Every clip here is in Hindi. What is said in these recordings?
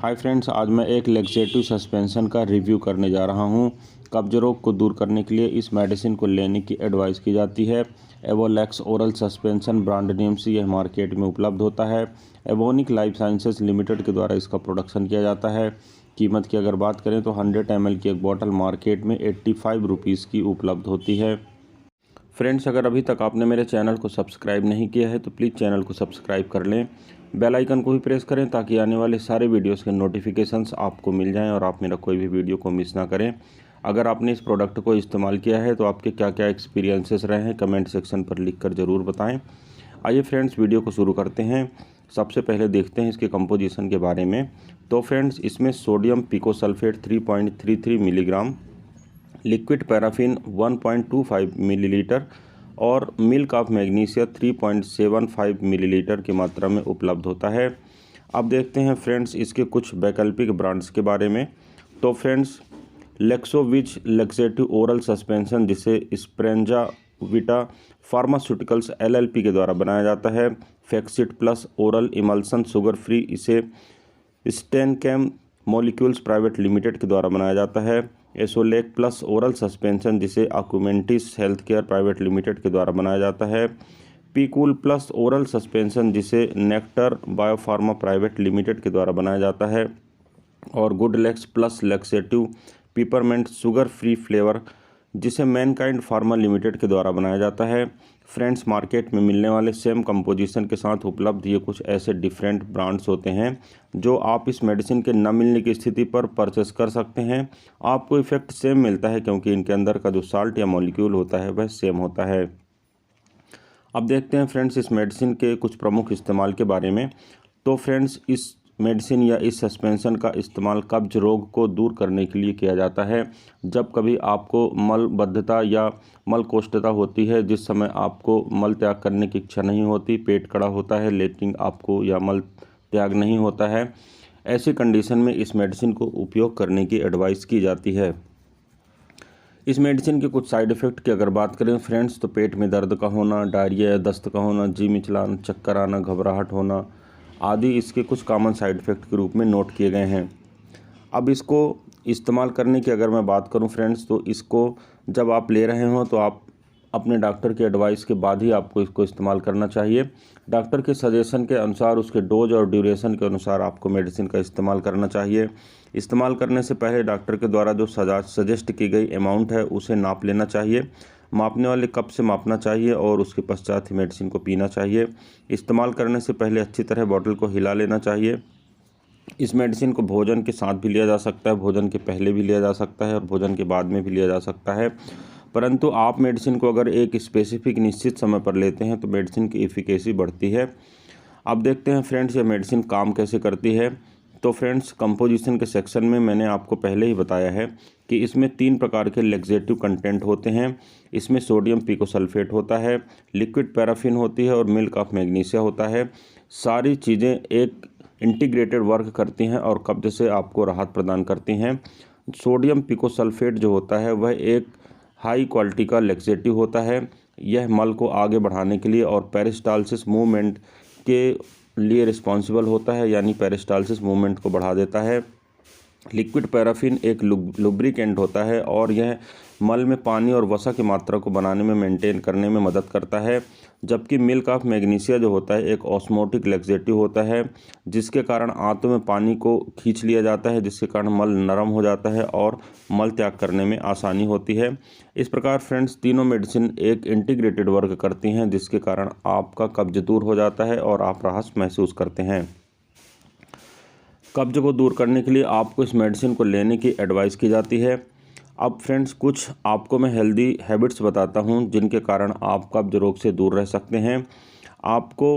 हाय फ्रेंड्स, आज मैं एक लैक्सेटिव सस्पेंशन का रिव्यू करने जा रहा हूं। कब्ज रोग को दूर करने के लिए इस मेडिसिन को लेने की एडवाइस की जाती है। एवोलैक्स ओरल सस्पेंशन ब्रांड नेम से यह मार्केट में उपलब्ध होता है। एवोनिक लाइफ साइंसेज लिमिटेड के द्वारा इसका प्रोडक्शन किया जाता है। कीमत की अगर बात करें तो 100 ml की एक बॉटल मार्केट में 85 रुपीज़ की उपलब्ध होती है। फ्रेंड्स, अगर अभी तक आपने मेरे चैनल को सब्सक्राइब नहीं किया है तो प्लीज़ चैनल को सब्सक्राइब कर लें। बेल आइकन को भी प्रेस करें ताकि आने वाले सारे वीडियोस के नोटिफिकेशंस आपको मिल जाएं और आप मेरा कोई भी वीडियो को मिस ना करें। अगर आपने इस प्रोडक्ट को इस्तेमाल किया है तो आपके क्या क्या एक्सपीरियंसेस रहे हैं कमेंट सेक्शन पर लिखकर ज़रूर बताएं। आइए फ्रेंड्स, वीडियो को शुरू करते हैं। सबसे पहले देखते हैं इसके कंपोजिशन के बारे में। तो फ्रेंड्स, इसमें sodium picosulphate 3.33 milligram, liquid paraffin 1.25 millilitre और मिल्क ऑफ मैग्नीशिया 3.75 मिलीलीटर की मात्रा में उपलब्ध होता है। अब देखते हैं फ्रेंड्स इसके कुछ वैकल्पिक ब्रांड्स के बारे में। तो फ्रेंड्स, लेक्सोविच लैक्सेटिव ओरल सस्पेंशन, जिसे स्प्रेंजा विटा फार्मास्यूटिकल्स LLP के द्वारा बनाया जाता है। फेक्सिट plus oral emulsion sugar free, इसे स्टेनकैम मॉलिक्यूल्स प्राइवेट लिमिटेड के द्वारा बनाया जाता है। एसोलेक प्लस ओरल सस्पेंशन, जिसे Acumentis health care private limited के द्वारा बनाया जाता है। पीकूल प्लस ओरल सस्पेंशन, जिसे नेक्टर बायोफार्मा प्राइवेट लिमिटेड के द्वारा बनाया जाता है। और Goodlax plus laxative peppermint sugar free flavour, जिसे मैनकाइंड फार्मा लिमिटेड के द्वारा बनाया जाता है। फ्रेंड्स, मार्केट में मिलने वाले सेम कंपोजिशन के साथ उपलब्ध ये कुछ ऐसे डिफरेंट ब्रांड्स होते हैं जो आप इस मेडिसिन के न मिलने की स्थिति पर परचेस कर सकते हैं। आपको इफेक्ट सेम मिलता है क्योंकि इनके अंदर का जो साल्ट या मॉलिक्यूल होता है वह सेम होता है। अब देखते हैं फ्रेंड्स इस मेडिसिन के कुछ प्रमुख इस्तेमाल के बारे में। तो फ्रेंड्स, इस मेडिसिन या इस सस्पेंशन का इस्तेमाल कब्ज रोग को दूर करने के लिए किया जाता है। जब कभी आपको मलबद्धता या मलकोष्ठता होती है, जिस समय आपको मल त्याग करने की इच्छा नहीं होती, पेट कड़ा होता है लेकिन आपको या मल त्याग नहीं होता है, ऐसी कंडीशन में इस मेडिसिन को उपयोग करने की एडवाइस की जाती है। इस मेडिसिन के कुछ साइड इफ़ेक्ट की अगर बात करें फ्रेंड्स, तो पेट में दर्द का होना, डायरिया या दस्त का होना, जी मिचलान, चक्कर आना, घबराहट होना आदि इसके कुछ कॉमन साइड इफ़ेक्ट के रूप में नोट किए गए हैं। अब इसको इस्तेमाल करने की अगर मैं बात करूं फ्रेंड्स, तो इसको जब आप ले रहे हो तो आप अपने डॉक्टर की एडवाइस के बाद ही आपको इसको इस्तेमाल करना चाहिए। डॉक्टर के सजेशन के अनुसार, उसके डोज और ड्यूरेशन के अनुसार आपको मेडिसिन का इस्तेमाल करना चाहिए। इस्तेमाल करने से पहले डॉक्टर के द्वारा जो सजेस्ट की गई अमाउंट है उसे नाप लेना चाहिए। मापने वाले कप से मापना चाहिए और उसके पश्चात ही मेडिसिन को पीना चाहिए। इस्तेमाल करने से पहले अच्छी तरह बॉटल को हिला लेना चाहिए। इस मेडिसिन को भोजन के साथ भी लिया जा सकता है, भोजन के पहले भी लिया जा सकता है और भोजन के बाद में भी लिया जा सकता है। परंतु आप मेडिसिन को अगर एक स्पेसिफिक निश्चित समय पर लेते हैं तो मेडिसिन की एफिकेसी बढ़ती है। अब देखते हैं फ्रेंड्स ये मेडिसिन काम कैसे करती है। तो फ्रेंड्स, कंपोजिशन के सेक्शन में मैंने आपको पहले ही बताया है कि इसमें 3 प्रकार के लैक्सेटिव कंटेंट होते हैं। इसमें सोडियम पिकोसल्फेट होता है, लिक्विड पैराफिन होती है और मिल्क ऑफ मैग्नीशिया होता है। सारी चीज़ें एक इंटीग्रेटेड वर्क करती हैं और कब्ज से आपको राहत प्रदान करती हैं। सोडियम पिकोसल्फेट जो होता है वह एक हाई क्वालिटी का लैक्सेटिव होता है। यह मल को आगे बढ़ाने के लिए और पेरिस्टालसिस मूवमेंट के लिए रिस्पॉन्सिबल होता है, यानी पेरिस्टालसिस मूवमेंट को बढ़ा देता है। लिक्विड पैराफिन एक लुब्रिकेंट होता है और यह मल में पानी और वसा की मात्रा को बनाने में मेंटेन करने में मदद करता है। जबकि मिल्क ऑफ मैग्नीशिया जो होता है एक ऑस्मोटिक लैक्सेटिव होता है, जिसके कारण आंतों में पानी को खींच लिया जाता है, जिसके कारण मल नरम हो जाता है और मल त्याग करने में आसानी होती है। इस प्रकार फ्रेंड्स, तीनों मेडिसिन एक इंटीग्रेटेड वर्क करती हैं, जिसके कारण आपका कब्ज दूर हो जाता है और आप राहत महसूस करते हैं। कब्ज को दूर करने के लिए आपको इस मेडिसिन को लेने की एडवाइस की जाती है। अब फ्रेंड्स, कुछ आपको मैं हेल्दी हैबिट्स बताता हूं जिनके कारण आप कब्ज रोग से दूर रह सकते हैं। आपको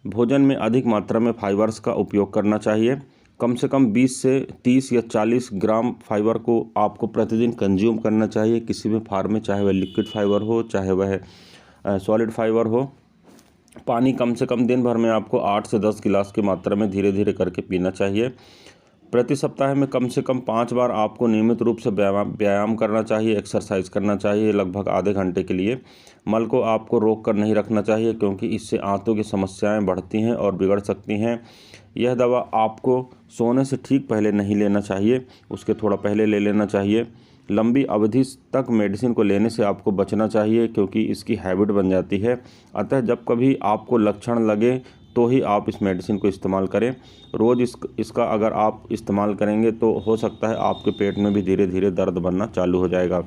भोजन में अधिक मात्रा में फाइबर्स का उपयोग करना चाहिए। कम से कम 20 से 30 या 40 ग्राम फाइबर को आपको प्रतिदिन कंज्यूम करना चाहिए किसी भी फॉर्म में, चाहे वह लिक्विड फाइबर हो चाहे वह सॉलिड फाइबर हो। पानी कम से कम दिन भर में आपको 8 से 10 गिलास की मात्रा में धीरे धीरे करके पीना चाहिए। प्रति सप्ताह में कम से कम 5 बार आपको नियमित रूप से व्यायाम करना चाहिए, एक्सरसाइज करना चाहिए लगभग आधे घंटे के लिए। मल को आपको रोक कर नहीं रखना चाहिए क्योंकि इससे आंतों की समस्याएं बढ़ती हैं और बिगड़ सकती हैं। यह दवा आपको सोने से ठीक पहले नहीं लेना चाहिए, उसके थोड़ा पहले ले लेना चाहिए। लंबी अवधि तक मेडिसिन को लेने से आपको बचना चाहिए क्योंकि इसकी हैबिट बन जाती है। अतः जब कभी आपको लक्षण लगे तो ही आप इस मेडिसिन को इस्तेमाल करें। रोज़ इसका अगर आप इस्तेमाल करेंगे तो हो सकता है आपके पेट में भी धीरे धीरे दर्द बनना चालू हो जाएगा।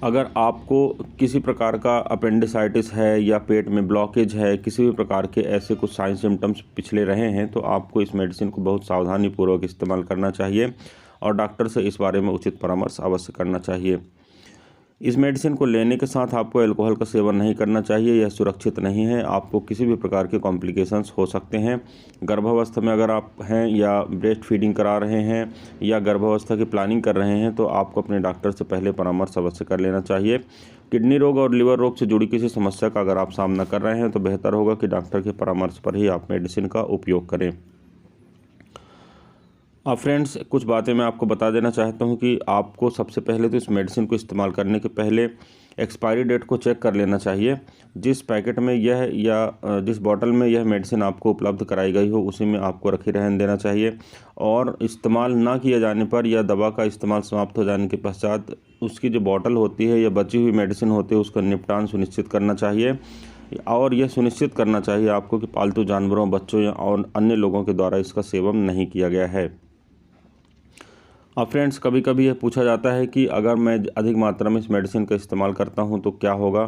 अगर आपको किसी प्रकार का अपेंडिसाइटिस है या पेट में ब्लॉकेज है, किसी भी प्रकार के ऐसे कुछ साइन सिम्टम्स पिछले रहे हैं तो आपको इस मेडिसिन को बहुत सावधानीपूर्वक इस्तेमाल करना चाहिए और डॉक्टर से इस बारे में उचित परामर्श अवश्य करना चाहिए। इस मेडिसिन को लेने के साथ आपको अल्कोहल का सेवन नहीं करना चाहिए, यह सुरक्षित नहीं है। आपको किसी भी प्रकार के कॉम्प्लिकेशंस हो सकते हैं। गर्भावस्था में अगर आप हैं या ब्रेस्ट फीडिंग करा रहे हैं या गर्भावस्था की प्लानिंग कर रहे हैं तो आपको अपने डॉक्टर से पहले परामर्श अवश्य कर लेना चाहिए। किडनी रोग और लिवर रोग से जुड़ी किसी समस्या का अगर आप सामना कर रहे हैं तो बेहतर होगा कि डॉक्टर के परामर्श पर ही आप मेडिसिन का उपयोग करें। अब फ्रेंड्स, कुछ बातें मैं आपको बता देना चाहता हूं कि आपको सबसे पहले तो इस मेडिसिन को इस्तेमाल करने के पहले एक्सपायरी डेट को चेक कर लेना चाहिए। जिस पैकेट में यह या जिस बॉटल में यह मेडिसिन आपको उपलब्ध कराई गई हो उसी में आपको रखे रहने देना चाहिए और इस्तेमाल ना किए जाने पर या दवा का इस्तेमाल समाप्त हो जाने के पश्चात उसकी जो बॉटल होती है या बची हुई मेडिसिन होती है उसका निपटान सुनिश्चित करना चाहिए और यह सुनिश्चित करना चाहिए आपको कि पालतू जानवरों, बच्चों या और अन्य लोगों के द्वारा इसका सेवन नहीं किया गया है। अब फ्रेंड्स, कभी कभी यह पूछा जाता है कि अगर मैं अधिक मात्रा में इस मेडिसिन का इस्तेमाल करता हूं तो क्या होगा।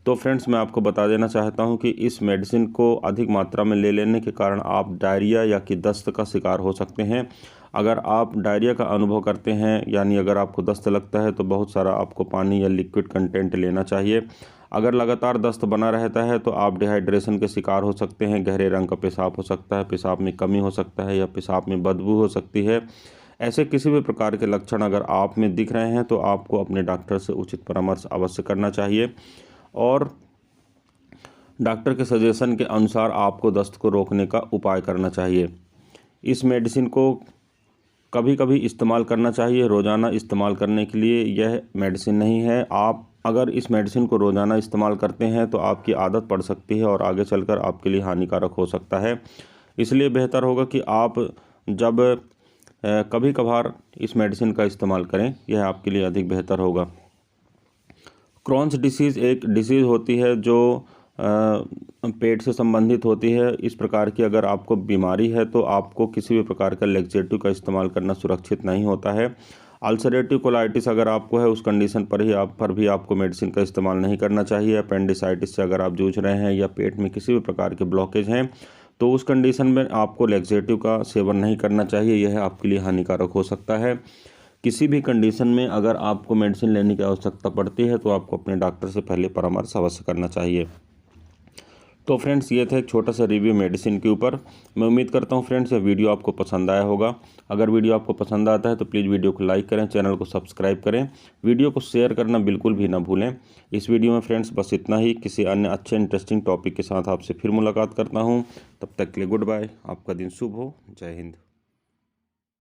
तो फ्रेंड्स, मैं आपको बता देना चाहता हूं कि इस मेडिसिन को अधिक मात्रा में ले लेने के कारण आप डायरिया या कि दस्त का शिकार हो सकते हैं। अगर आप डायरिया का अनुभव करते हैं यानी अगर आपको दस्त लगता है तो बहुत सारा आपको पानी या लिक्विड कंटेंट लेना चाहिए। अगर लगातार दस्त बना रहता है तो आप डिहाइड्रेशन के शिकार हो सकते हैं। गहरे रंग का पेशाब हो सकता है, पेशाब में कमी हो सकता है या पेशाब में बदबू हो सकती है। ऐसे किसी भी प्रकार के लक्षण अगर आप में दिख रहे हैं तो आपको अपने डॉक्टर से उचित परामर्श अवश्य करना चाहिए और डॉक्टर के सजेशन के अनुसार आपको दस्त को रोकने का उपाय करना चाहिए। इस मेडिसिन को कभी कभी इस्तेमाल करना चाहिए, रोज़ाना इस्तेमाल करने के लिए यह मेडिसिन नहीं है। आप अगर इस मेडिसिन को रोज़ाना इस्तेमाल करते हैं तो आपकी आदत पड़ सकती है और आगे चलकर आपके लिए हानिकारक हो सकता है। इसलिए बेहतर होगा कि आप जब कभी कभार इस मेडिसिन का इस्तेमाल करें, यह आपके लिए अधिक बेहतर होगा। क्रॉन्स डिसीज़ एक डिसीज़ होती है जो पेट से संबंधित होती है। इस प्रकार की अगर आपको बीमारी है तो आपको किसी भी प्रकार का लैक्सेटिव का इस्तेमाल करना सुरक्षित नहीं होता है। अल्सरेटिव कोलाइटिस अगर आपको है उस कंडीशन पर भी आपको मेडिसिन का इस्तेमाल नहीं करना चाहिए। अपेंडिसाइटिस से अगर आप जूझ रहे हैं या पेट में किसी भी प्रकार के ब्लॉकेज हैं तो उस कंडीशन में आपको लैक्सेटिव का सेवन नहीं करना चाहिए, यह आपके लिए हानिकारक हो सकता है। किसी भी कंडीशन में अगर आपको मेडिसिन लेने की आवश्यकता पड़ती है तो आपको अपने डॉक्टर से पहले परामर्श अवश्य करना चाहिए। तो फ्रेंड्स, ये था एक छोटा सा रिव्यू मेडिसिन के ऊपर। मैं उम्मीद करता हूँ फ्रेंड्स यह वीडियो आपको पसंद आया होगा। अगर वीडियो आपको पसंद आता है तो प्लीज़ वीडियो को लाइक करें, चैनल को सब्सक्राइब करें, वीडियो को शेयर करना बिल्कुल भी ना भूलें। इस वीडियो में फ्रेंड्स बस इतना ही। किसी अन्य अच्छे इंटरेस्टिंग टॉपिक के साथ आपसे फिर मुलाकात करता हूँ। तब तक के लिए गुड बाय। आपका दिन शुभ हो। जय हिंद।